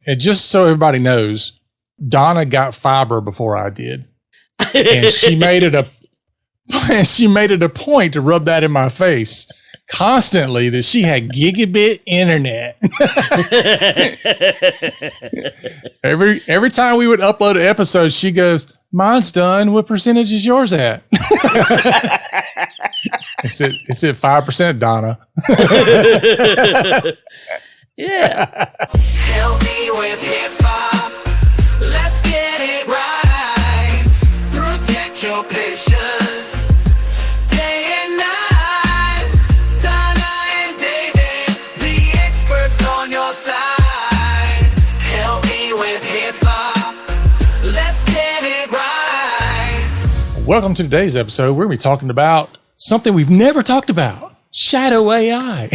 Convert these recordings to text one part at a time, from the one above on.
And just so everybody knows, Donna got fiber before I did. And she made it a point to rub that in my face constantly that she had gigabit internet. every time we would upload an episode, she goes, "Mine's done. What percentage is yours at?" It's at 5%, Donna. Yeah. Help me with hip hop. Let's get it right. Protect your patience. Day and night. Donna and David, the experts on your side. Help me with hip hop. Let's get it right. Welcome to today's episode. We're going to be talking about something we've never talked about. Shadow AI.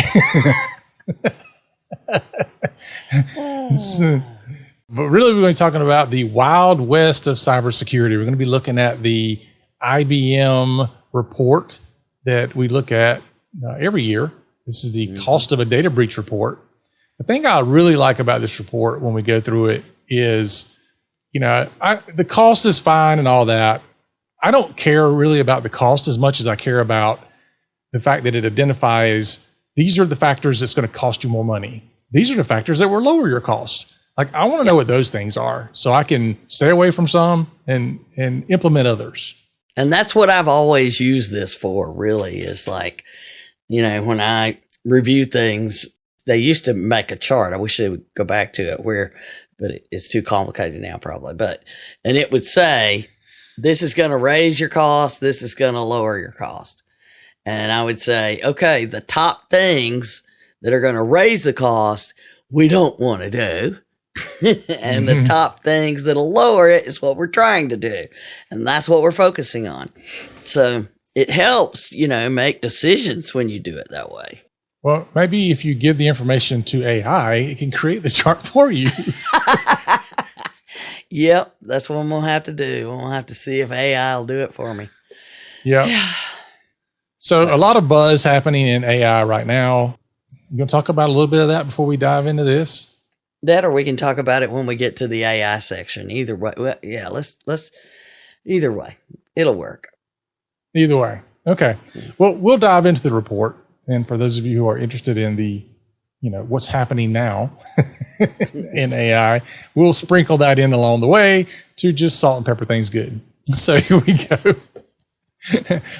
But really, we're going to be talking about the Wild West of cybersecurity. We're going to be looking at the IBM report that we look at every year. This is the cost of a data breach report. The thing I really like about this report when we go through it is, the cost is fine and all that. I don't care really about the cost as much as I care about the fact that it identifies these are the factors that's going to cost you more money. These are the factors that will lower your cost. Like, I want to know what those things are so I can stay away from some and implement others. And that's what I've always used this for, really, is like, when I review things, they used to make a chart. I wish they would go back to it but it's too complicated now probably. And it would say, this is going to raise your cost. This is going to lower your cost. And I would say, okay, the top things that are going to raise the cost, we don't want to do. And the top things that'll lower it is what we're trying to do. And that's what we're focusing on. So it helps, make decisions when you do it that way. Well, maybe if you give the information to AI, it can create the chart for you. Yep, that's what I'm going to have to do. I'm going to have to see if AI will do it for me. Yep. Yeah. So a lot of buzz happening in AI right now. You going to talk about a little bit of that before we dive into this? That, or we can talk about it when we get to the AI section. Either way. Well, yeah, let's either way. It'll work. Either way. Okay. Well, we'll dive into the report. And for those of you who are interested in the, what's happening now in AI, we'll sprinkle that in along the way to just salt and pepper things good. So here we go.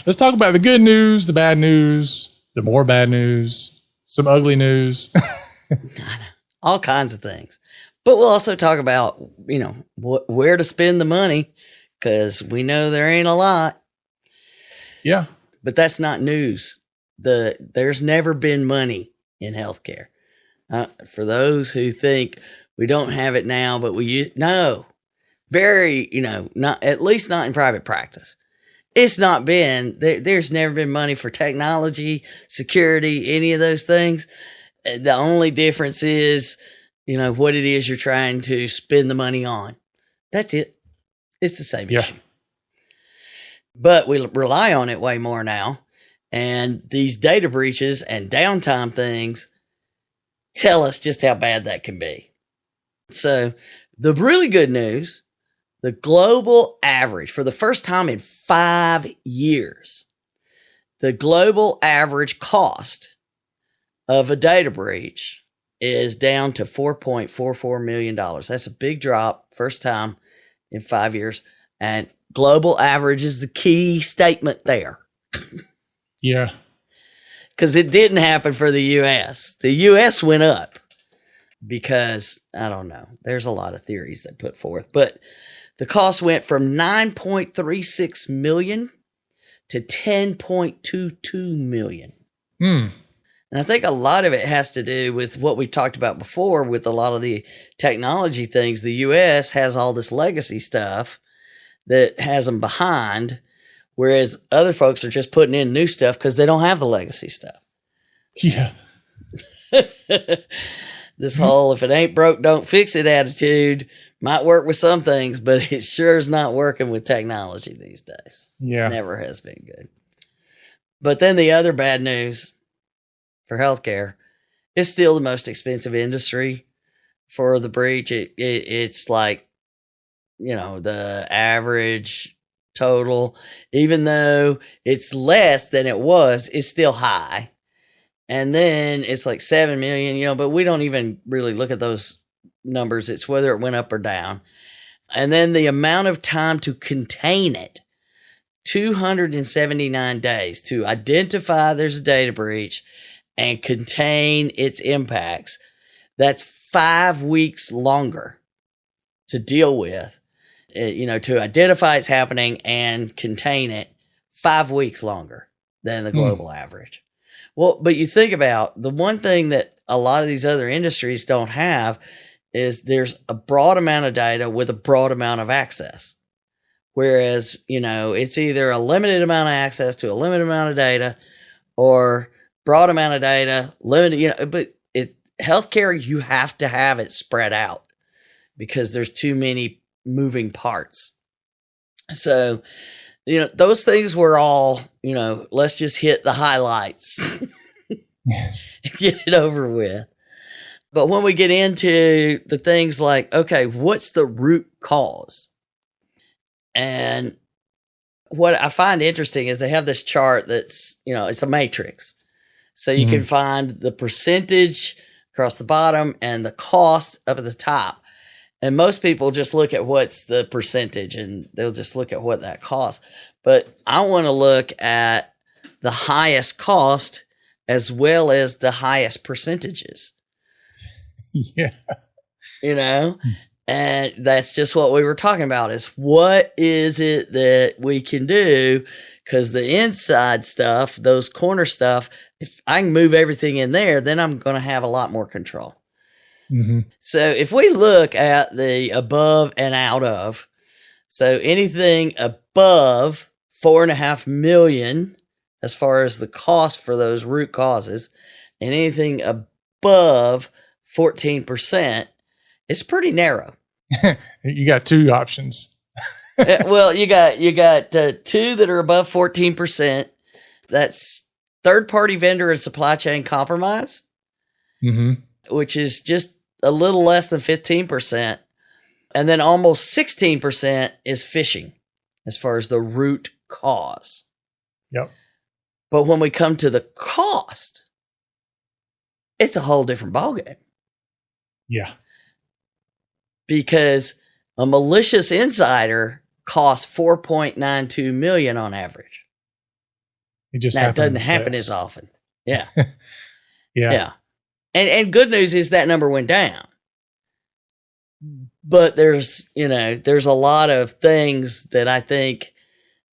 Let's talk about the good news, the bad news, the more bad news, some ugly news. All kinds of things. But we'll also talk about, where to spend the money, because we know there ain't a lot. Yeah. But that's not news. There's never been money in healthcare. For those who think we don't have it now, but no. Very, not, at least not in private practice. It's not been, there's never been money for technology, security, any of those things. The only difference is, what it is you're trying to spend the money on. That's it. It's the same issue. But we rely on it way more now. And these data breaches and downtime things tell us just how bad that can be. So the really good news, the global average, for the first time in 5 years, the global average cost of a data breach is down to $4.44 million. That's a big drop, first time in 5 years. And global average is the key statement there. Yeah. Because it didn't happen for the U.S. The U.S. went up because, I don't know, there's a lot of theories that put forth. But the cost went from $9.36 million to $10.22 million. And I think a lot of it has to do with what we talked about before with a lot of the technology things. The U.S. has all this legacy stuff that has them behind, whereas other folks are just putting in new stuff because they don't have the legacy stuff. Yeah. This whole if it ain't broke, don't fix it attitude might work with some things, but it sure is not working with technology these days. Yeah. Never has been good. But then the other bad news for healthcare, it's still the most expensive industry for the breach. It's like, the average total, even though it's less than it was, is still high. And then it's like 7 million, but we don't even really look at those numbers. It's whether it went up or down. And then the amount of time to contain it, 279 days to identify there's a data breach and contain its impacts. That's 5 weeks longer to deal with, to identify it's happening and contain it, 5 weeks longer than the global average. Well, but you think about the one thing that a lot of these other industries don't have is there's a broad amount of data with a broad amount of access. Whereas, it's either a limited amount of access to a limited amount of data or broad amount of data, limited, but healthcare, you have to have it spread out because there's too many moving parts. So, those things were all, let's just hit the highlights and get it over with. But when we get into the things like, okay, what's the root cause? And what I find interesting is they have this chart that's, it's a matrix. So you can find the percentage across the bottom and the cost up at the top. And most people just look at what's the percentage and they'll just look at what that costs. But I want to look at the highest cost as well as the highest percentages. Yeah. And that's just what we were talking about is what is it that we can do? Because the inside stuff, those corner stuff, if I can move everything in there, then I'm going to have a lot more control. So if we look at the above and out of, so anything above 4.5 million, as far as the cost for those root causes, and anything above 14%, it's pretty narrow. You got two options. Well, you got two that are above 14%. That's third-party vendor and supply chain compromise, which is just a little less than 15%. And then almost 16% is phishing as far as the root cause. Yep. But when we come to the cost, it's a whole different ballgame. Yeah. Because a malicious insider costs $4.92 million on average. It just now, it doesn't happen as often. Yeah. Yeah. And good news is that number went down. But there's a lot of things that I think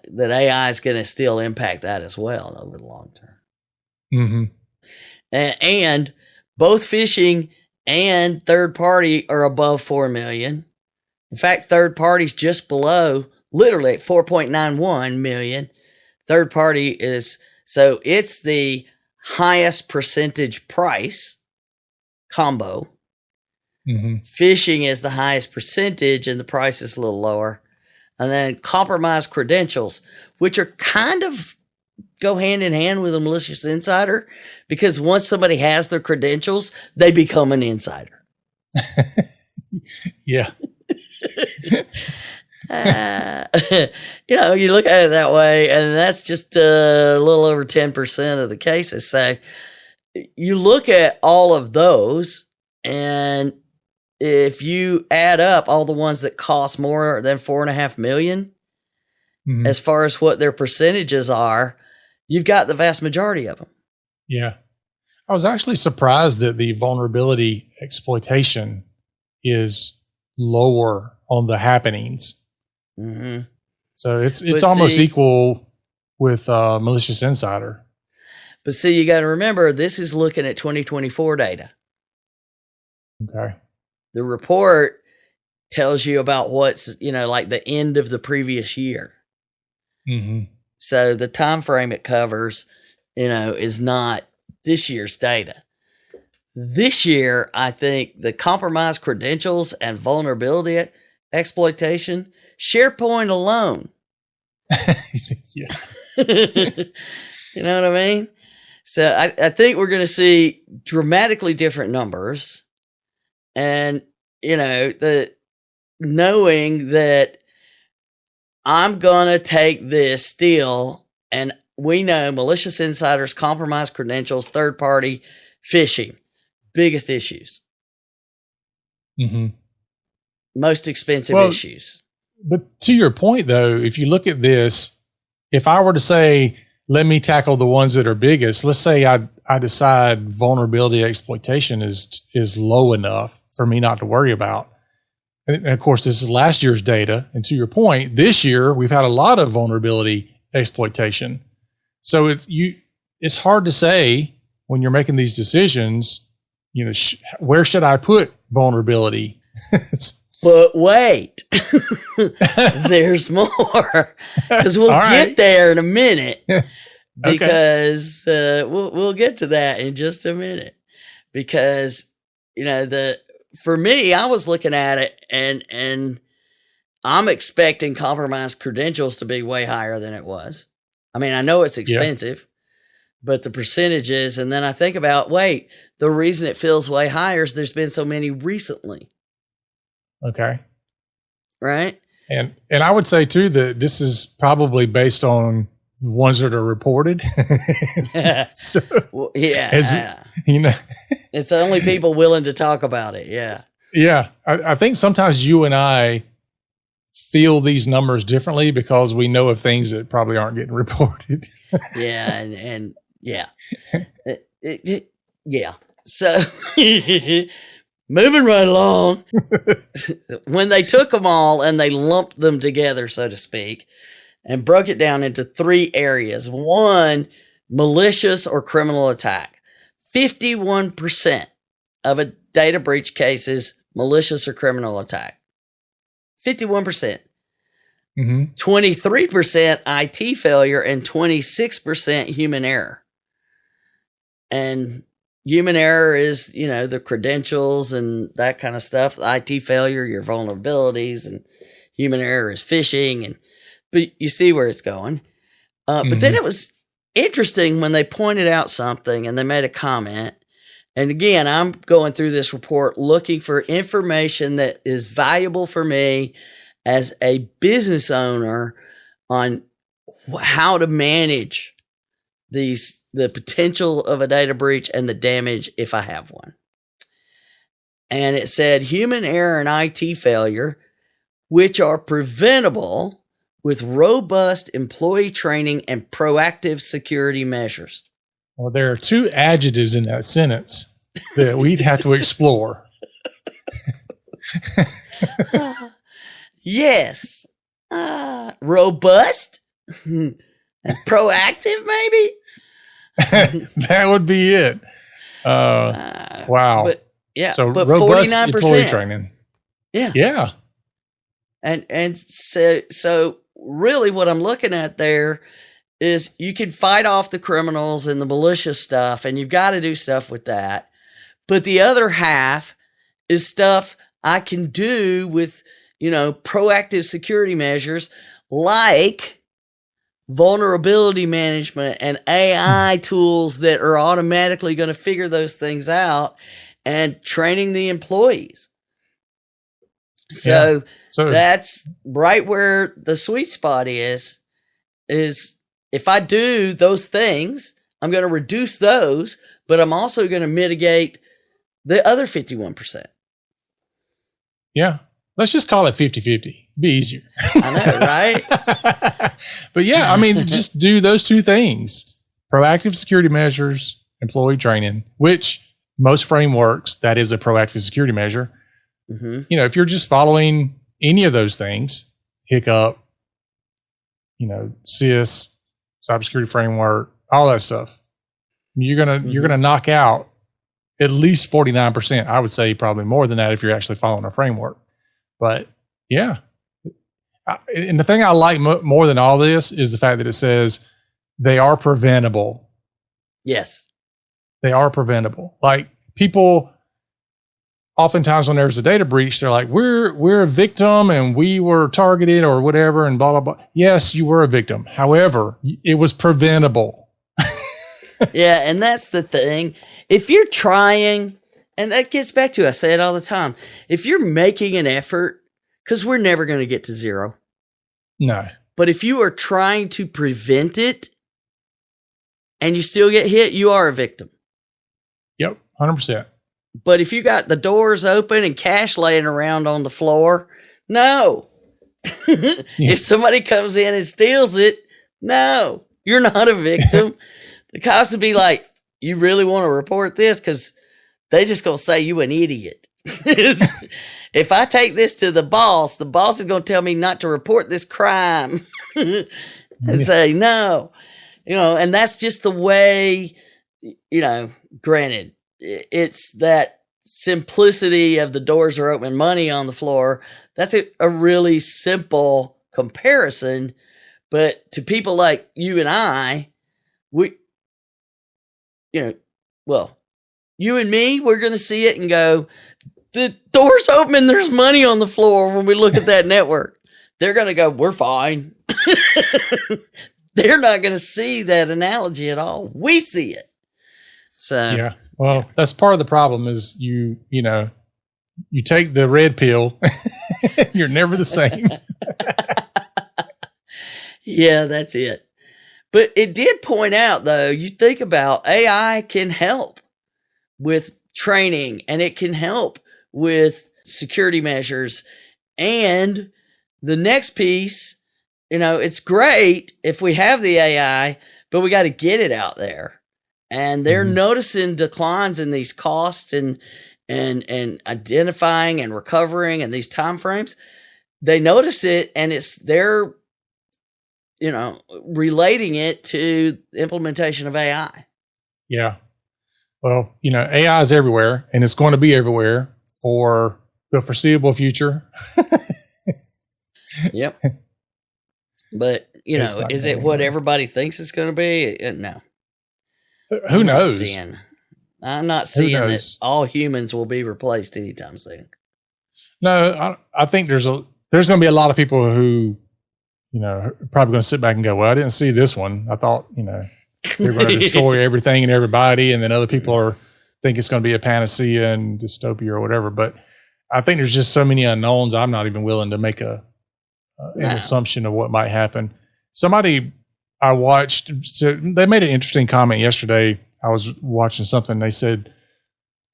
that AI is going to still impact that as well over the long term. And both phishing and third party are above 4 million. In fact, third party's just below, literally at 4.91 million. Third party so it's the highest percentage price combo. Phishing is the highest percentage and the price is a little lower. And then compromised credentials, which are kind of go hand in hand with a malicious insider, because once somebody has their credentials, they become an insider. Yeah. You look at it that way, and that's just a little over 10% of the cases. So you look at all of those, and if you add up all the ones that cost more than 4.5 million, as far as what their percentages are, you've got the vast majority of them. Yeah. I was actually surprised that the vulnerability exploitation is lower on the happenings. So it's almost equal with malicious insider. But see, you got to remember, this is looking at 2024 data. Okay. The report tells you about what's, like the end of the previous year. So the time frame it covers, is not this year's data. This year, I think the compromised credentials and vulnerability exploitation, SharePoint alone. Yeah. You know what I mean? So I think we're going to see dramatically different numbers. And, the knowing that I'm going to take this steal, and we know malicious insiders, compromised credentials, third party, phishing, biggest issues. Mm-hmm. Most expensive issues. But to your point, though, if you look at this, if I were to say, let me tackle the ones that are biggest, let's say I decide vulnerability exploitation is low enough for me not to worry about. And of course, this is last year's data. And to your point, this year, we've had a lot of vulnerability exploitation. So it's hard to say when you're making these decisions, where should I put vulnerability? But wait, there's more, because we'll get there in a minute. Because we'll get to that in just a minute. Because for me, I was looking at it and I'm expecting compromised credentials to be way higher than it was. I mean, I know it's expensive, but the percentages, and then I think about, the reason it feels way higher is there's been so many recently. Okay. Right. And I would say too that this is probably based on the ones that are reported. So, well, yeah. It's the only people willing to talk about it. Yeah. Yeah. I think sometimes you and I feel these numbers differently because we know of things that probably aren't getting reported. Yeah. And yeah. Yeah. So moving right along, when they took them all and they lumped them together, so to speak, and broke it down into 3 areas. 1, malicious or criminal attack. 51% of a data breach cases, malicious or criminal attack. 51%. Mm-hmm. 23% IT failure and 26% human error. And human error is, the credentials and that kind of stuff. IT failure, your vulnerabilities, and human error is phishing. But you see where it's going. But then it was interesting when they pointed out something and they made a comment. And again, I'm going through this report looking for information that is valuable for me as a business owner on how to manage the potential of a data breach and the damage if I have one. And it said human error and IT failure, which are preventable with robust employee training and proactive security measures. Well, there are 2 adjectives in that sentence that we'd have to explore. Yes. Robust and proactive, maybe? That would be it. Wow. But yeah, so but robust 49%. Employee training. Yeah. Yeah. And so really what I'm looking at there is you can fight off the criminals and the malicious stuff, and you've got to do stuff with that. But the other half is stuff I can do with, proactive security measures like vulnerability management and AI tools that are automatically going to figure those things out, and training the employees. So that's right where the sweet spot is if I do those things, I'm going to reduce those, but I'm also going to mitigate the other 51%. Yeah. Let's just call it 50-50. Be easier. I know, right? But yeah, just do those 2 things. Proactive security measures, employee training, which most frameworks, that is a proactive security measure. Mm-hmm. If you're just following any of those things, hiccup, CIS, cybersecurity framework, all that stuff, you're gonna knock out at least 49%. I would say probably more than that if you're actually following a framework. But yeah, and the thing I like more than all this is the fact that it says they are preventable. Yes, they are preventable. Like people. Oftentimes when there's a data breach, they're like, we're a victim and we were targeted or whatever and blah, blah, blah. Yes, you were a victim. However, it was preventable. Yeah. And that's the thing. If you're trying And that gets back to, I say it all the time. If you're making an effort, because we're never going to get to zero. No. But if you are trying to prevent it and you still get hit, you are a victim. Yep, 100%. But if you got the doors open and cash laying around on the floor, no. If somebody comes in and steals it, no, you're not a victim. The cops would be like, you really want to report this? Because they just going to say you an idiot. If I take this to the boss is going to tell me not to report this crime. And say, no. And that's just the way, granted, it's that simplicity of the doors are open, money on the floor. That's a really simple comparison. But to people like you and I, you and me, we're going to see it and go, the door's open and there's money on the floor when we look at that network. They're going to go, we're fine. They're not going to see that analogy at all. We see it. So, yeah. Well, that's part of the problem is you take the red pill, you're never the same. Yeah, that's it. But it did point out, though, you think about AI can help with training and it can help with security measures. And the next piece, it's great if we have the AI, but we got to get it out there. And they're noticing declines in these costs and identifying and recovering and these time frames. They notice it, and they're relating it to the implementation of AI. Yeah. Well, AI is everywhere, and it's going to be everywhere for the foreseeable future. Yep. But, is it what everybody thinks it's going to be? No. Who knows? I'm not seeing that all humans will be replaced anytime soon. No, I think there's going to be a lot of people who, are probably going to sit back and go, well, I didn't see this one. I thought, they're going to destroy everything and everybody. And then other people think it's going to be a panacea and dystopia or whatever. But I think there's just so many unknowns. I'm not even willing to make an assumption of what might happen. Somebody I watched, so they made an interesting comment yesterday. I was watching something. They said,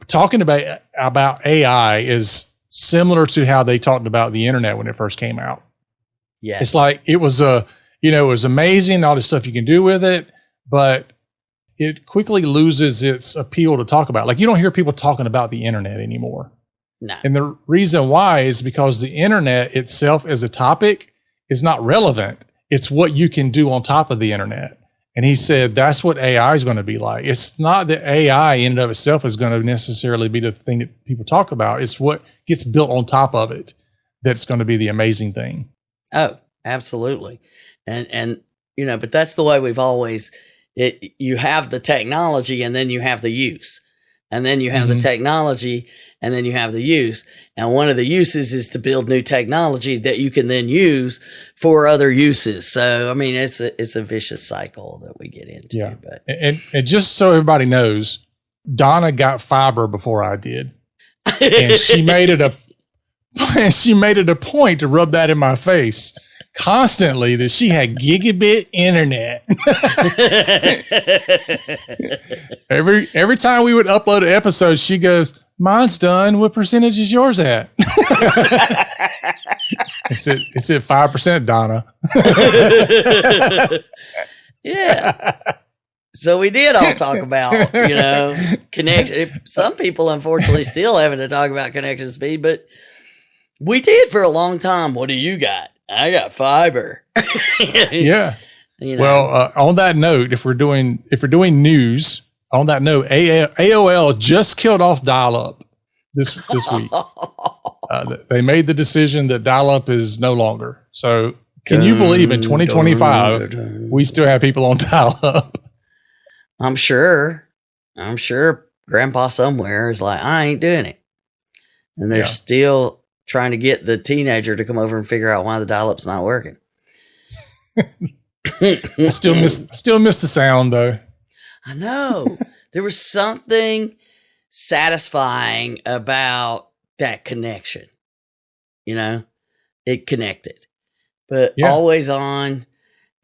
talking about AI is similar to how they talked about the internet when it first came out. Yeah. It's like, it was it was amazing, all the stuff you can do with it, but it quickly loses its appeal to talk about. Like, you don't hear people talking about the internet anymore. No. And the reason why is because the internet itself as a topic is not relevant. It's what you can do on top of the internet. And he said that's what AI is going to be like. It's not that AI in and of itself is going to necessarily be the thing that people talk about. It's what gets built on top of it that's going to be the amazing thing. Oh, absolutely. And but that's the way we've always, you have the technology and then you have the use. And then you have the technology and then you have the use. And one of the uses is to build new technology that you can then use for other uses. So, I mean, it's a vicious cycle that we get into. Yeah. But and just so everybody knows, Donna got fiber before I did. And she made it a point to rub that in my face constantly that she had gigabit internet. every time we would upload an episode, she goes, "Mine's done. What percentage is yours at?" It's at 5%, Donna. Yeah. So we did all talk about, connection. Some people, unfortunately, still having to talk about connection speed, but we did for a long time. What do you got? I got fiber. Yeah. Well, on that note, if we're doing news, on that note, AOL just killed off dial-up this week. They made the decision that dial-up is no longer. So, can you believe in 2025 we still have people on dial-up? I'm sure Grandpa somewhere is like, I ain't doing it, and they're still trying to get the teenager to come over and figure out why the dial-up's not working. I still miss the sound though. I know. There was something satisfying about that connection. It connected, but always on,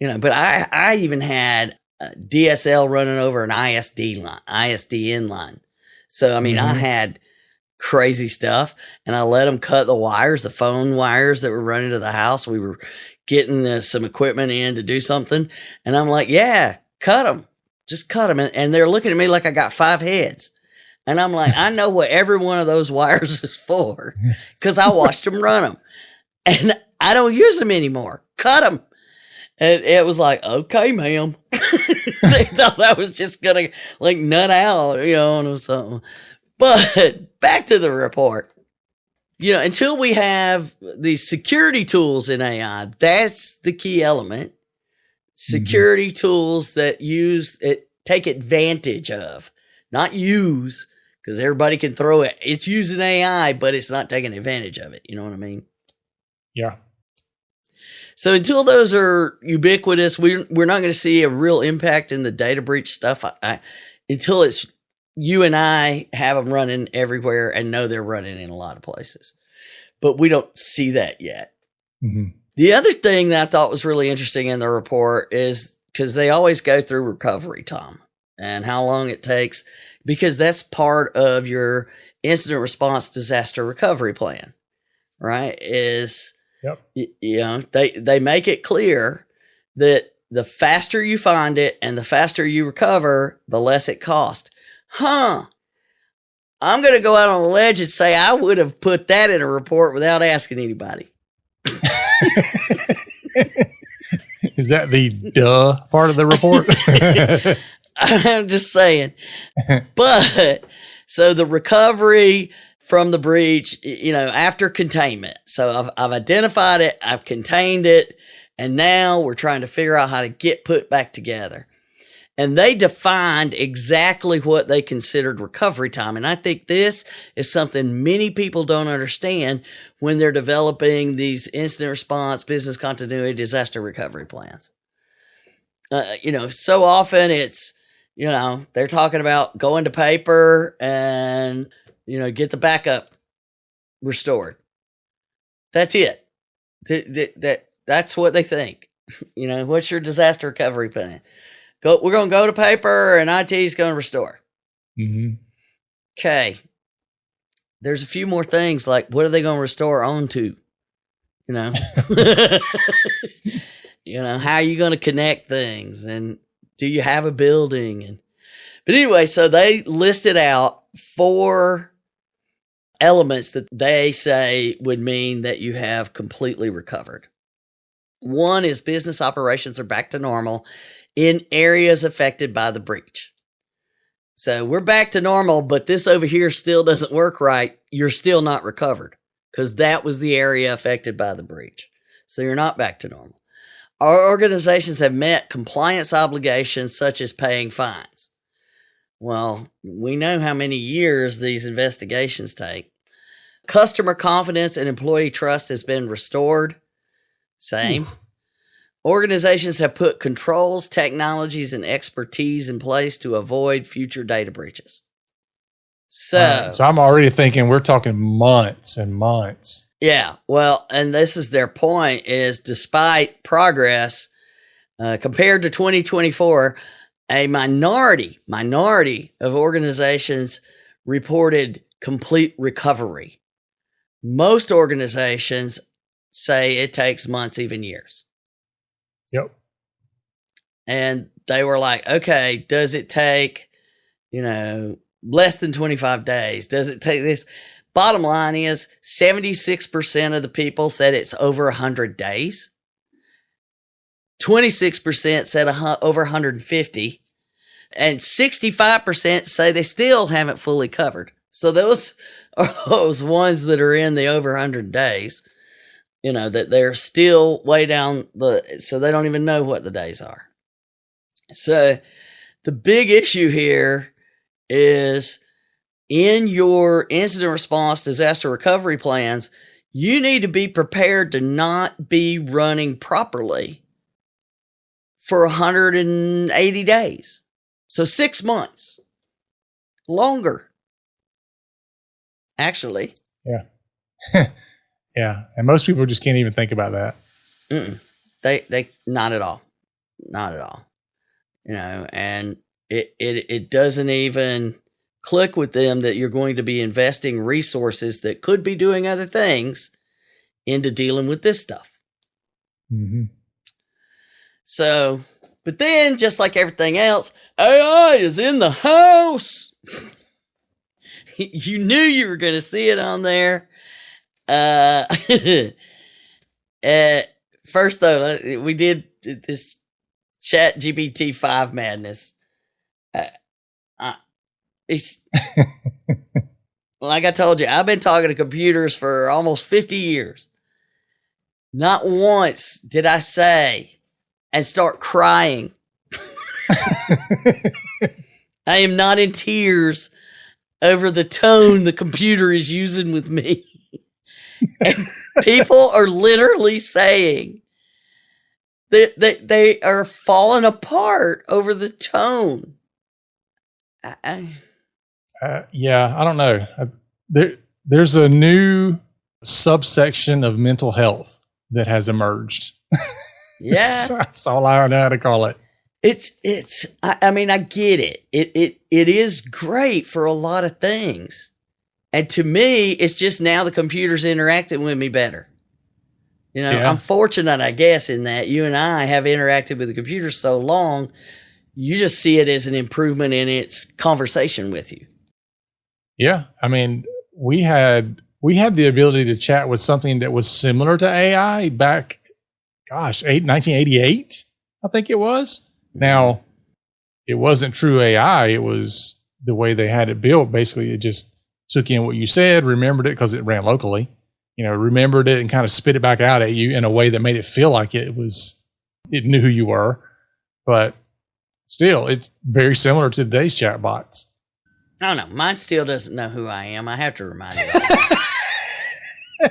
but I even had a DSL running over an ISDN line. So, I mean, I had crazy stuff, and I let them cut the phone wires that were running to the house. We were getting some equipment in to do something, and I'm like, yeah, cut them. Just cut them. And they're looking at me like I got 5 heads. And I'm like, I know what every one of those wires is for because I watched them run them. And I don't use them anymore. Cut them. And it was like, okay, ma'am. They thought I was just going to like nut out, or something. But back to the report. Until we have these security tools in AI, that's the key element. Security tools that take advantage of, not use, because everybody can throw it. It's using AI, but it's not taking advantage of it. You know what I mean? Yeah. So until those are ubiquitous, we're not going to see a real impact in the data breach stuff until it's you and I have them running everywhere and know they're running in a lot of places. But we don't see that yet. Mm-hmm. The other thing that I thought was really interesting in the report is because they always go through recovery, Tom, and how long it takes, because that's part of your incident response disaster recovery plan, right? They make it clear that the faster you find it and the faster you recover, the less it costs. I'm going to go out on a ledge and say I would have put that in a report without asking anybody. Is that the duh part of the report? I'm just saying. But so the recovery from the breach, after containment. So I've identified it, I've contained it, and now we're trying to figure out how to get put back together. And they defined exactly what they considered recovery time. And I think this is something many people don't understand when they're developing these incident response, business continuity, disaster recovery plans. So often it's, they're talking about going to paper and, get the backup restored. That's it. That's what they think. What's your disaster recovery plan? We're going to go to paper and IT is going to restore. Mm-hmm. Okay. There's a few more things like what are they going to restore onto? How are you going to connect things? And do you have a building? But anyway, so they listed out 4 elements that they say would mean that you have completely recovered. One is business operations are back to normal in areas affected by the breach. So we're back to normal, but this over here still doesn't work right. You're still not recovered because that was the area affected by the breach. So you're not back to normal. Our organizations have met compliance obligations such as paying fines. Well, we know how many years these investigations take. Customer confidence and employee trust has been restored. Same. Oof. Organizations have put controls, technologies, and expertise in place to avoid future data breaches. So I'm already thinking we're talking months and months. Yeah. Well, and this is their point is despite progress, compared to 2024, a minority of organizations reported complete recovery. Most organizations say it takes months, even years. Yep. And they were like, okay, does it take, less than 25 days? Does it take this? Bottom line is 76% of the people said it's over 100 days. 26% said over 150. And 65% say they still haven't fully covered. So those are those ones that are in the over 100 days. That they're still way down so they don't even know what the days are. So the big issue here is in your incident response disaster recovery plans, you need to be prepared to not be running properly for 180 days. So 6 months, longer. actually. Yeah. Yeah. And most people just can't even think about that. They not at all. Not at all. And it doesn't even click with them that you're going to be investing resources that could be doing other things into dealing with this stuff. Mm-hmm. So, but then just like everything else, AI is in the house. You knew you were going to see it on there. First though, we did this Chat GPT 5 madness. It's like I told you, I've been talking to computers for almost 50 years. Not once did I say and start crying. I am not in tears over the tone the computer is using with me. And people are literally saying that they are falling apart over the tone. Yeah, I don't know. There's a new subsection of mental health that has emerged. Yeah. That's all I know how to call it. I mean, I get it. It is great for a lot of things. And to me, it's just now the computer's interacting with me better. Yeah. I'm fortunate, I guess, in that you and I have interacted with the computer so long, you just see it as an improvement in its conversation with you. Yeah. I mean, we had the ability to chat with something that was similar to AI back, 1988, I think it was. Now, it wasn't true AI. It was the way they had it built. Basically, it just took in what you said, remembered it because it ran locally, remembered it and kind of spit it back out at you in a way that made it feel like it knew who you were. But still, it's very similar to today's chatbots. I don't know. Mine still doesn't know who I am. I have to remind you.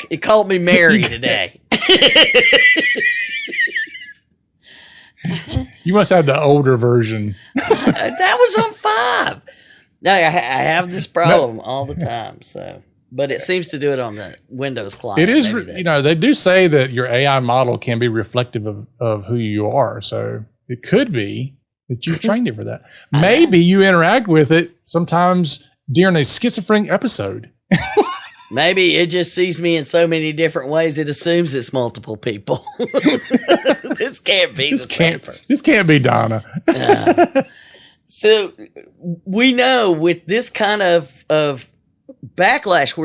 It called me Mary today. You must have the older version. That was on 5. No, I have this problem all the time. So, but it seems to do it on the Windows client. It is, they do say that your AI model can be reflective of who you are. So it could be that you've trained it for that. Maybe you interact with it sometimes during a schizophrenic episode. Maybe it just sees me in so many different ways. It assumes it's multiple people. This can't be the same person. This can't be Donna. So we know with this kind of backlash,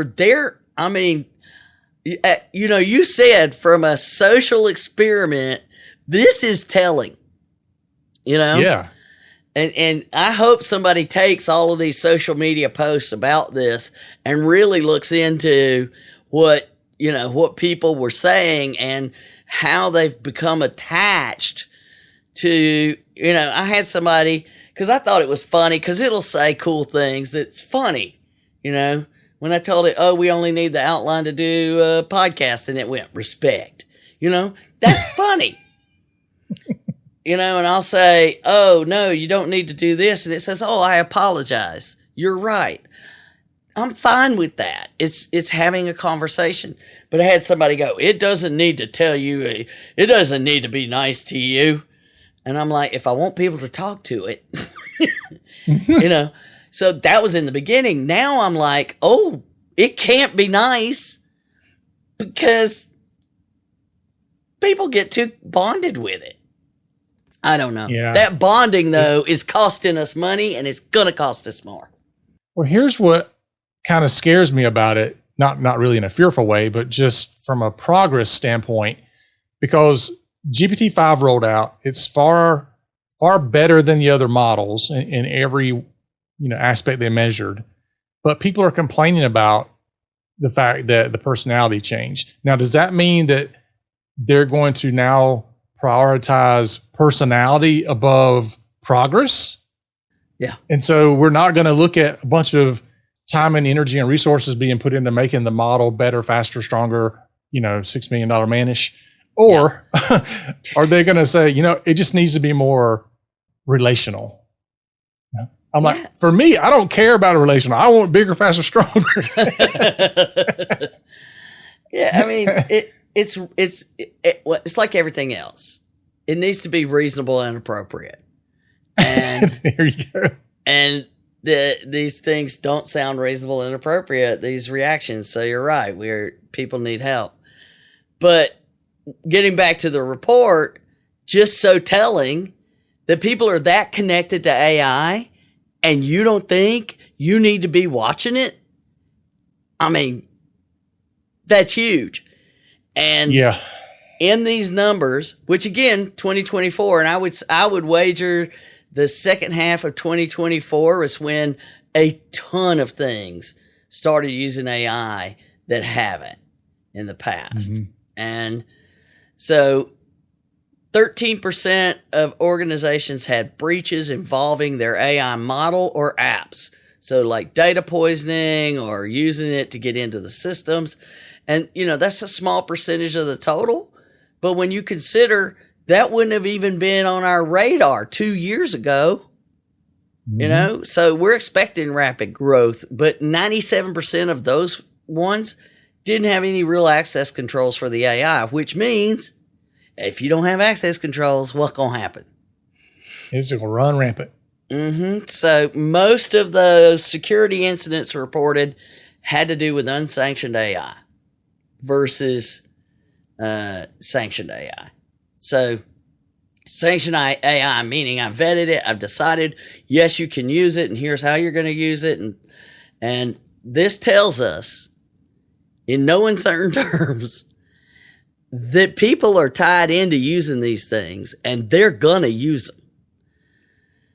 you said from a social experiment, this is telling, Yeah. And I hope somebody takes all of these social media posts about this and really looks into what people were saying and how they've become attached to, I had somebody, because I thought it was funny, because it'll say cool things that's funny, when I told it, we only need the outline to do a podcast, and it went, respect, that's funny. And I'll say, oh, no, you don't need to do this. And it says, oh, I apologize. You're right. I'm fine with that. It's having a conversation. But I had somebody go, it doesn't need to tell you, it doesn't need to be nice to you. And I'm like, if I want people to talk to it, So that was in the beginning. Now I'm like, oh, it can't be nice because people get too bonded with it. I don't know. Yeah. That bonding, though, is costing us money, and it's going to cost us more. Well, here's what kind of scares me about it, not really in a fearful way, but just from a progress standpoint, because GPT-5 rolled out. It's far, far better than the other models in every aspect they measured. But people are complaining about the fact that the personality changed. Now, does that mean that they're going to now prioritize personality above progress? Yeah. And so we're not going to look at a bunch of time and energy and resources being put into making the model better, faster, stronger, $6 million manish. Or are they going to say, it just needs to be more relational? I'm like, for me, I don't care about a relational. I want bigger, faster, stronger. Yeah, I mean, it's like everything else. It needs to be reasonable and appropriate. And there you go. And these things don't sound reasonable and appropriate, these reactions. So you're right. People need help. But getting back to the report, just so telling that people are that connected to AI and you don't think you need to be watching it. I mean, that's huge. And in these numbers, which again, 2024, and I would wager the second half of 2024 was when a ton of things started using AI that haven't in the past. Mm-hmm. And so 13% of organizations had breaches involving their AI model or apps. So like data poisoning or using it to get into the systems. And, that's a small percentage of the total. But when you consider that wouldn't have even been on our radar 2 years ago, so we're expecting rapid growth, but 97% of those ones didn't have any real access controls for the AI, which means if you don't have access controls, what's going to happen? It's going to run rampant. Mm-hmm. So most of those security incidents reported had to do with unsanctioned AI versus sanctioned AI. So sanctioned AI, meaning I vetted it, I've decided, yes, you can use it, and here's how you're going to use it. And this tells us, in no uncertain terms, that people are tied into using these things, and they're going to use them.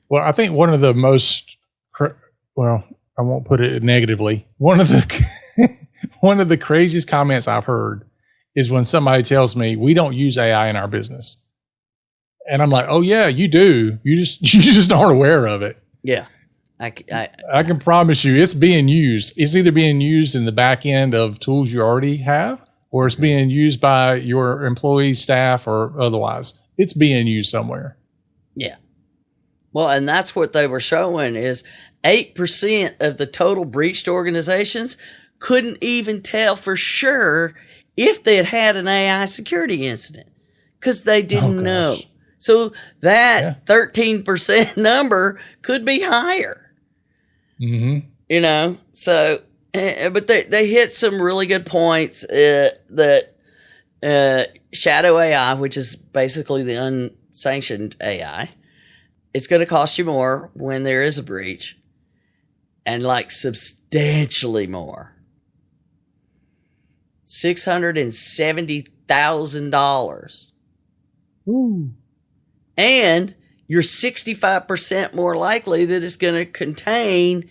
Well, I think one of the most, I won't put it negatively, one of the craziest comments I've heard is when somebody tells me we don't use AI in our business. And I'm like, oh yeah, you do. You just aren't aware of it. Yeah. I can promise you it's being used. It's either being used in the back end of tools you already have, or it's being used by your employees, staff, or otherwise. It's being used somewhere. Yeah. Well, and that's what they were showing is 8% of the total breached organizations couldn't even tell for sure if they had had an AI security incident because they didn't know. So that 13% number could be higher. Mm-hmm. So, but they hit some really good points that shadow AI, which is basically the unsanctioned AI, it's going to cost you more when there is a breach, and like substantially more. $670,000. Ooh. And you're 65% more likely that it's going to contain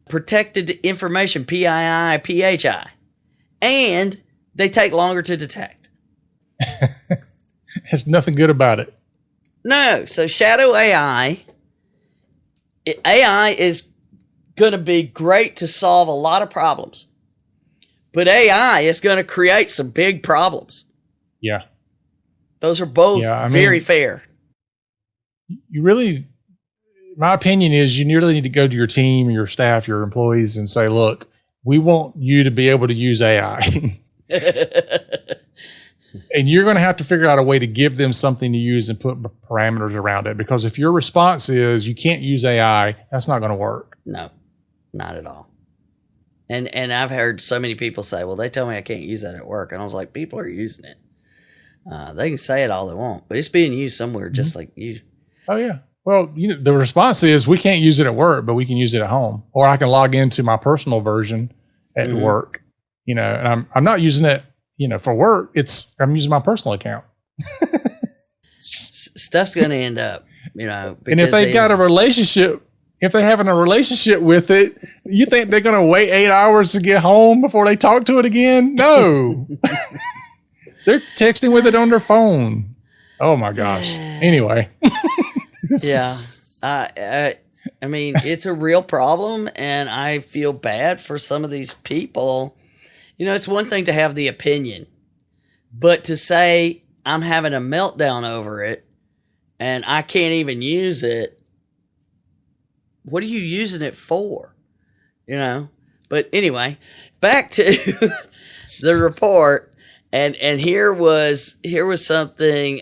protected information, PII, PHI. And they take longer to detect. There's nothing good about it. No. So shadow AI is going to be great to solve a lot of problems. But AI is going to create some big problems. Yeah. Those are both very fair. You really, my opinion is you really need to go to your team, your staff, your employees and say, look, we want you to be able to use AI. And you're going to have to figure out a way to give them something to use and put parameters around it. Because if your response is you can't use AI, that's not going to work. No, not at all. And I've heard so many people say, well, they tell me I can't use that at work. And I was like, people are using it. They can say it all they want, but it's being used somewhere just like you. Oh, yeah. Well, the response is we can't use it at work, but we can use it at home. Or I can log into my personal version at work, and I'm not using it, for work. I'm using my personal account. Stuff's going to end up, and if they got a relationship, if they're having a relationship with it, you think they're going to wait 8 hours to get home before they talk to it again? No. They're texting with it on their phone. Oh my gosh. Anyway. Yeah. I mean, it's a real problem, and I feel bad for some of these people. It's one thing to have the opinion, but to say I'm having a meltdown over it and I can't even use it, what are you using it for? You know? But anyway, back to the report. And here was something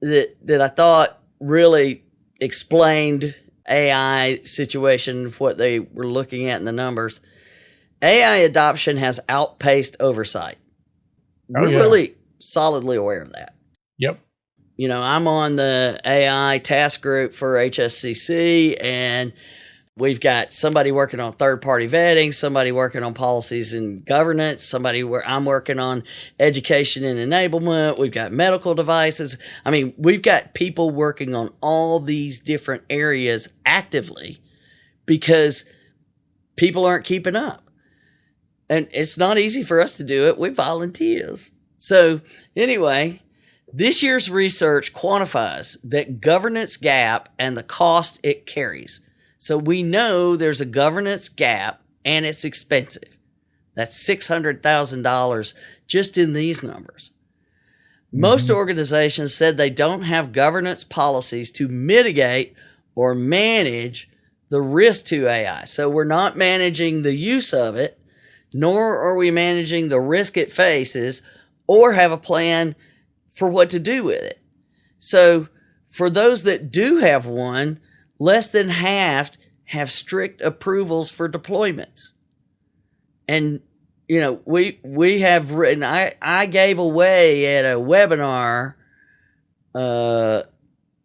that I thought really explained AI situation, what they were looking at in the numbers. AI adoption has outpaced oversight. We're really solidly aware of that. Yep. You know, I'm on the AI task group for HSCC, and we've got somebody working on third-party vetting, somebody working on policies and governance, I'm working on education and enablement. We've got medical devices. I mean, we've got people working on all these different areas actively because people aren't keeping up. And it's not easy for us to do it. We're volunteers. So anyway, this year's research quantifies that governance gap and the cost it carries. So we know there's a governance gap and it's expensive. That's $600,000 just in these numbers. Most organizations said they don't have governance policies to mitigate or manage the risk to AI. So we're not managing the use of it, nor are we managing the risk it faces or have a plan for what to do with it. So for those that do have one, less than half have strict approvals for deployments. And, you know, we have written, I gave away at a webinar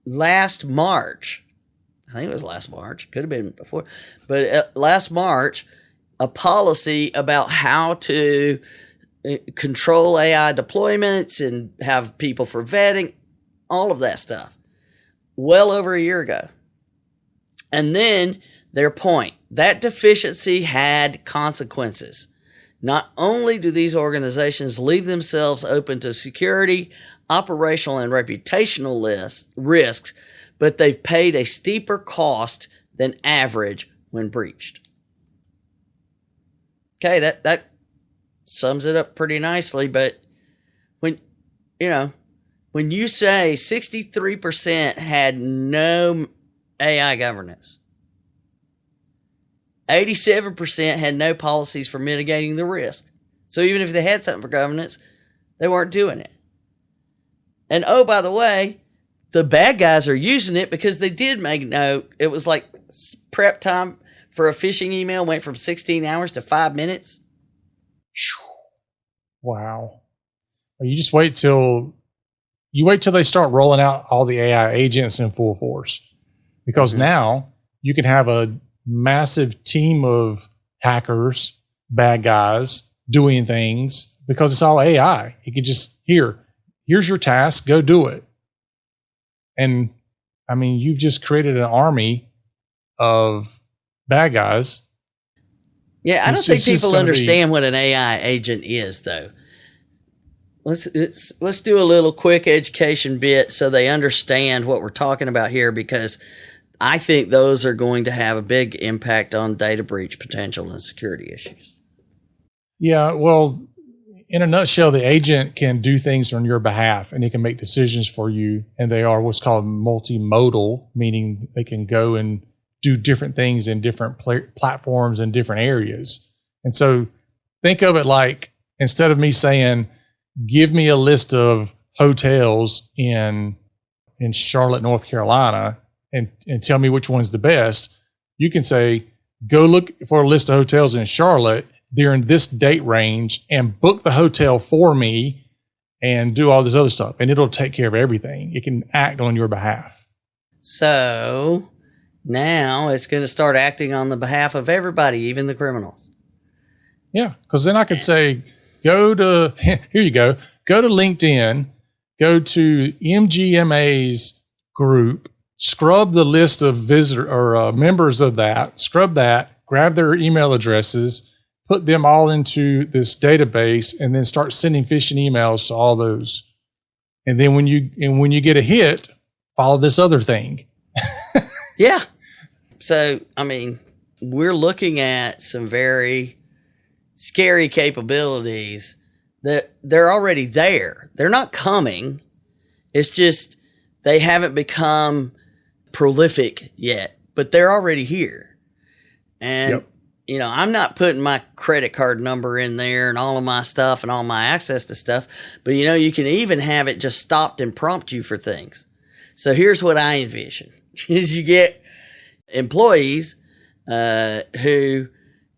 last March. I think it was last March. Could have been before. But last March, a policy about how to control AI deployments and have people for vetting, all of that stuff. Well over a year ago. And then their point, that deficiency had consequences. Not only do these organizations leave themselves open to security, operational, and reputational risks, but they've paid a steeper cost than average when breached. Okay, that sums it up pretty nicely, but when you say 63% had no AI governance, 87% had no policies for mitigating the risk. So even if they had something for governance, they weren't doing it. And oh, by the way, the bad guys are using it because they did make note. It was like prep time for a phishing email went from 16 hours to 5 minutes. Wow. You just wait till they start rolling out all the AI agents in full force, because now you can have a massive team of hackers, bad guys doing things because it's all AI. You could just, here's your task, go do it. And I mean, you've just created an army of bad guys. Yeah, I don't think people understand what an AI agent is, though. Let's do a little quick education bit so they understand what we're talking about here, because I think those are going to have a big impact on data breach potential and security issues. Yeah, well, in a nutshell, the agent can do things on your behalf and it can make decisions for you. And they are what's called multimodal, meaning they can go and do different things in different platforms and different areas. And so think of it like, instead of me saying, give me a list of hotels in Charlotte, North Carolina, and tell me which one's the best, you can say, go look for a list of hotels in Charlotte. They're in this date range, and book the hotel for me and do all this other stuff. And it'll take care of everything. It can act on your behalf. So now it's going to start acting on the behalf of everybody, even the criminals. Yeah, because then I could say, here you go to LinkedIn, go to MGMA's group, scrub the list of members of that, scrub that, grab their email addresses, put them all into this database, and then start sending phishing emails to all those. And then when you get a hit, follow this other thing. Yeah. So, I mean, we're looking at some very scary capabilities that they're already there. They're not coming. It's just they haven't become prolific yet but they're already here. And, I'm not putting my credit card number in there and all of my stuff and all my access to stuff. But, you can even have it just stopped and prompt you for things. So here's what I envision is you get employees who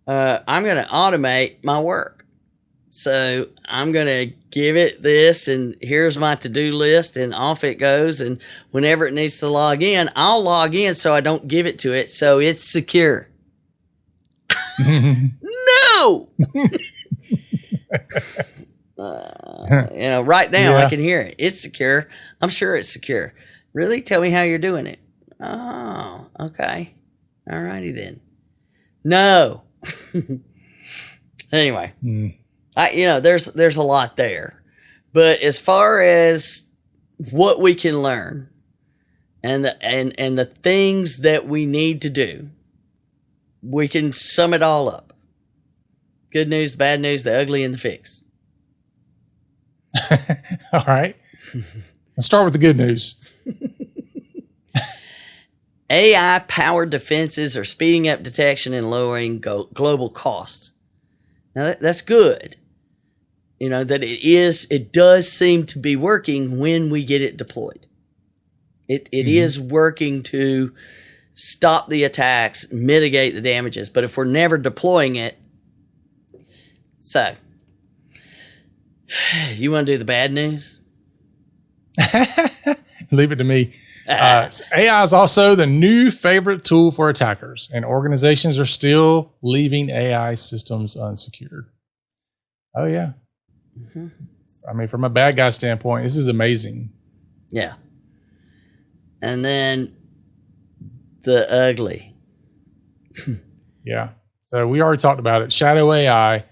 I'm going to automate my work. So I'm going to give it this, and here's my to-do list, and off it goes. And whenever it needs to log in, I'll log in so I don't give it to it. So it's secure. No! Right now I can hear it. It's secure. I'm sure it's secure. Really? Tell me how you're doing it. Oh, okay. All righty then. No. Anyway, there's a lot there, but as far as what we can learn and the things that we need to do, we can sum it all up. Good news, the bad news, the ugly, and the fix. All right. Let's start with the good news. AI-powered defenses are speeding up detection and lowering global costs. Now, that's good. That it does seem to be working when we get it deployed. It is working to stop the attacks, mitigate the damages. But if we're never deploying it, so you want to do the bad news? Leave it to me. AI is also the new favorite tool for attackers, and organizations are still leaving AI systems unsecured. Oh, yeah. Mm-hmm. I mean, from a bad guy standpoint, this is amazing. Yeah. And then the ugly. Yeah. So we already talked about it. Shadow AI.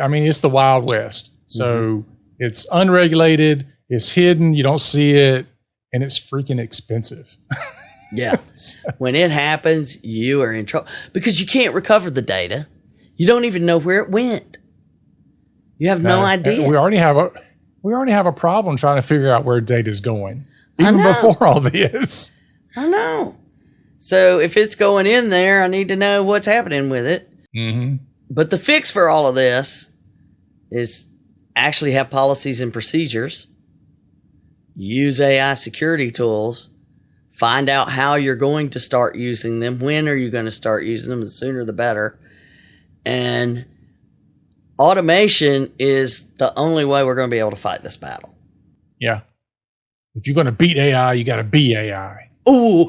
I mean, it's the Wild West. So it's unregulated. It's hidden. You don't see it. And it's freaking expensive. Yeah. When it happens, you are in trouble because you can't recover the data. You don't even know where it went. You have no idea. We already have a problem trying to figure out where data is going, even before all this. I know. So if it's going in there, I need to know what's happening with it. Mm-hmm. But the fix for all of this is actually have policies and procedures. Use AI security tools, find out how you're going to start using them. When are you going to start using them? The sooner the better. And automation is the only way we're going to be able to fight this battle. Yeah. If you're going to beat AI, you got to be AI. Ooh.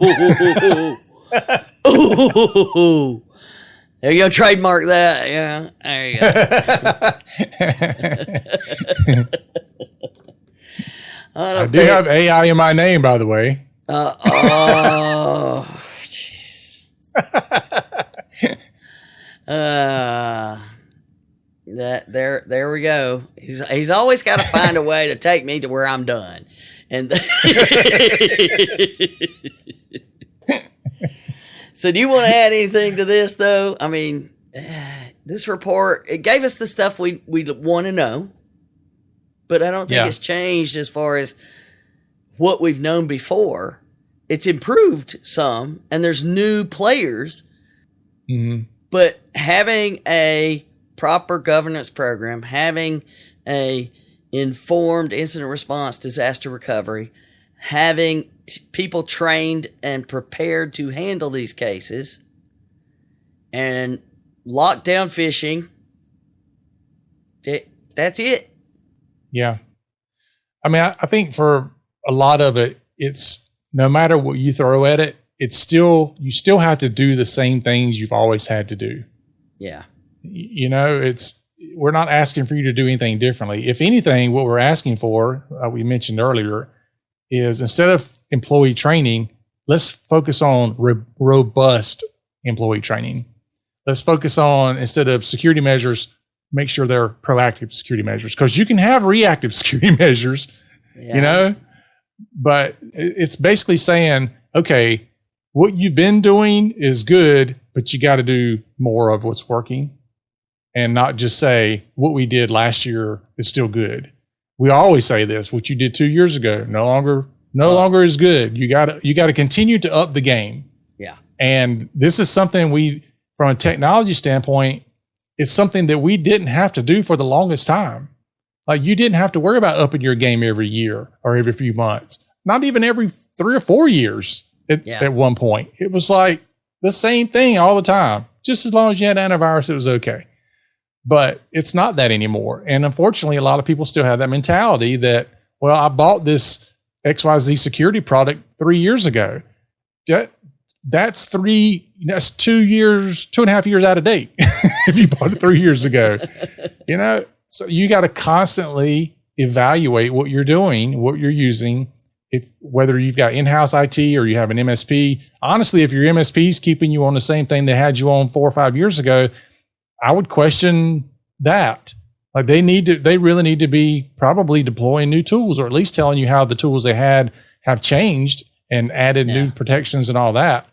Ooh. There you go. Trademark that. Yeah. There you go. I do have AI in my name, by the way. Oh, jeez. There we go. He's always got to find a way to take me to where I'm done. And so, do you want to add anything to this, though? I mean, this report, it gave us the stuff we want to know. But I don't think it's changed as far as what we've known before. It's improved some, and there's new players. Mm-hmm. But having a proper governance program, having a informed incident response, disaster recovery, having people trained and prepared to handle these cases, and lockdown phishing, that's it. Yeah. I mean, I think for a lot of it, it's no matter what you throw at it, you still have to do the same things you've always had to do. Yeah. We're not asking for you to do anything differently. If anything, what we're asking for, we mentioned earlier, is instead of employee training, let's focus on robust employee training. Let's focus on, instead of security measures, make sure they're proactive security measures, because you can have reactive security measures, but it's basically saying, okay, what you've been doing is good, but you got to do more of what's working, and not just say what we did last year is still good. We always say this: what you did 2 years ago no longer is good. You got to continue to up the game. Yeah. And this is something from a technology standpoint, it's something that we didn't have to do for the longest time. Like you didn't have to worry about upping your game every year or every few months, not even every 3 or 4 years at one point. It was like the same thing all the time. Just as long as you had antivirus, it was okay. But it's not that anymore. And unfortunately, a lot of people still have that mentality that, well, I bought this XYZ security product 3 years ago. That's 2 years, 2.5 years out of date if you bought it 3 years ago. So you got to constantly evaluate what you're doing, what you're using, whether you've got in-house IT or you have an MSP. Honestly, if your MSP is keeping you on the same thing they had you on 4 or 5 years ago, I would question that. Like they really need to be probably deploying new tools, or at least telling you how the tools they had have changed and added new protections and all that.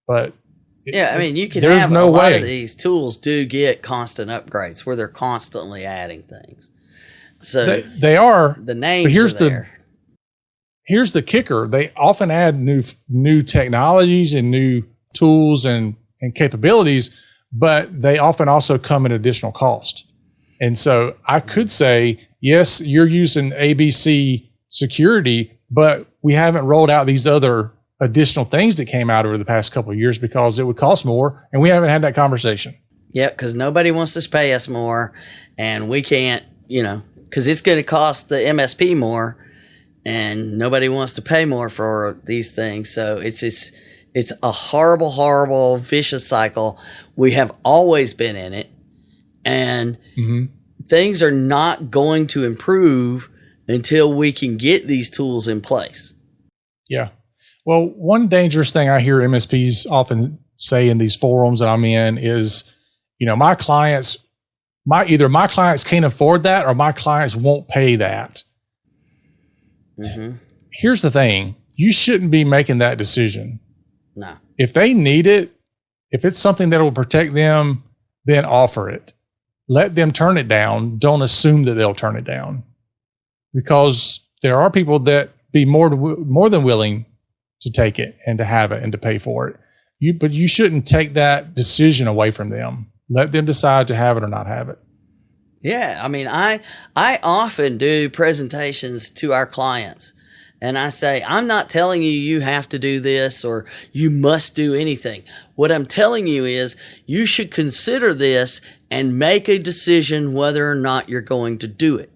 But you can have a lot of these tools do get constant upgrades where they're constantly adding things. So they are the names are there. Here's the kicker. They often add new technologies and new tools and capabilities, but they often also come at additional cost. And so I could say, yes, you're using ABC security, but we haven't rolled out these other additional things that came out over the past couple of years because it would cost more, and we haven't had that conversation. Yeah, because nobody wants to pay us more, and we can't, because it's going to cost the MSP more, and nobody wants to pay more for these things. So it's a horrible, horrible, vicious cycle. We have always been in it, and things are not going to improve until we can get these tools in place. Yeah. Well, one dangerous thing I hear MSPs often say in these forums that I'm in is, my clients can't afford that or my clients won't pay that. Here's the thing. You shouldn't be making that decision. No. If they need it, if it's something that will protect them, then offer it. Let them turn it down. Don't assume that they'll turn it down, because there are people that be more than willing to take it and to have it and to pay for it. But you shouldn't take that decision away from them. Let them decide to have it or not have it. Yeah. I often do presentations to our clients, and I say, I'm not telling you have to do this or you must do anything. What I'm telling you is you should consider this and make a decision whether or not you're going to do it.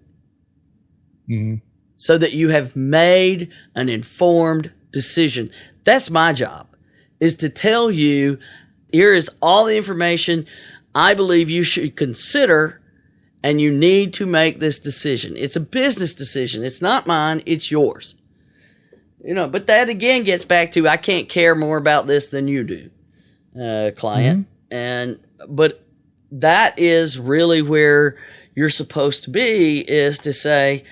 So that you have made an informed decision. That's my job, is to tell you, here is all the information I believe you should consider, and you need to make this decision. It's a business decision. It's not mine. It's yours. But that again gets back to, I can't care more about this than you do, client. But that is really where you're supposed to be, is to say,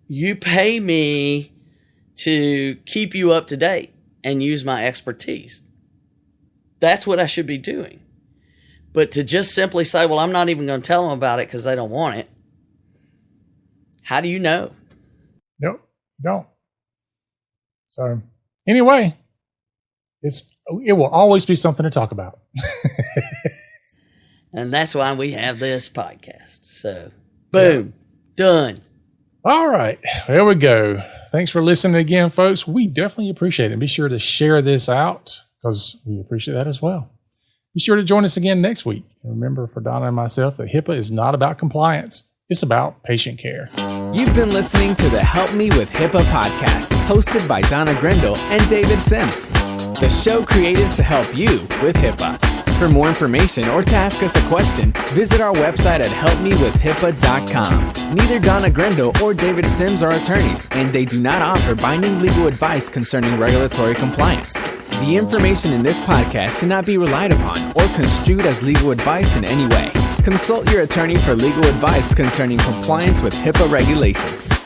you pay me to keep you up to date and use my expertise. That's what I should be doing. But to just simply say, well, I'm not even going to tell them about it because they don't want it. How do you know? Nope, you don't. So anyway, it will always be something to talk about. And that's why we have this podcast. So boom, done. All right, there we go. Thanks for listening again, folks. We definitely appreciate it. Be sure to share this out because we appreciate that as well. Be sure to join us again next week. And remember, for Donna and myself, that HIPAA is not about compliance. It's about patient care. You've been listening to the Help Me with HIPAA podcast, hosted by Donna Grindle and David Sims. The show created to help you with HIPAA. For more information or to ask us a question, visit our website at helpmewithhipaa.com. Neither Donna Grindle or David Sims are attorneys, and they do not offer binding legal advice concerning regulatory compliance. The information in this podcast should not be relied upon or construed as legal advice in any way. Consult your attorney for legal advice concerning compliance with HIPAA regulations.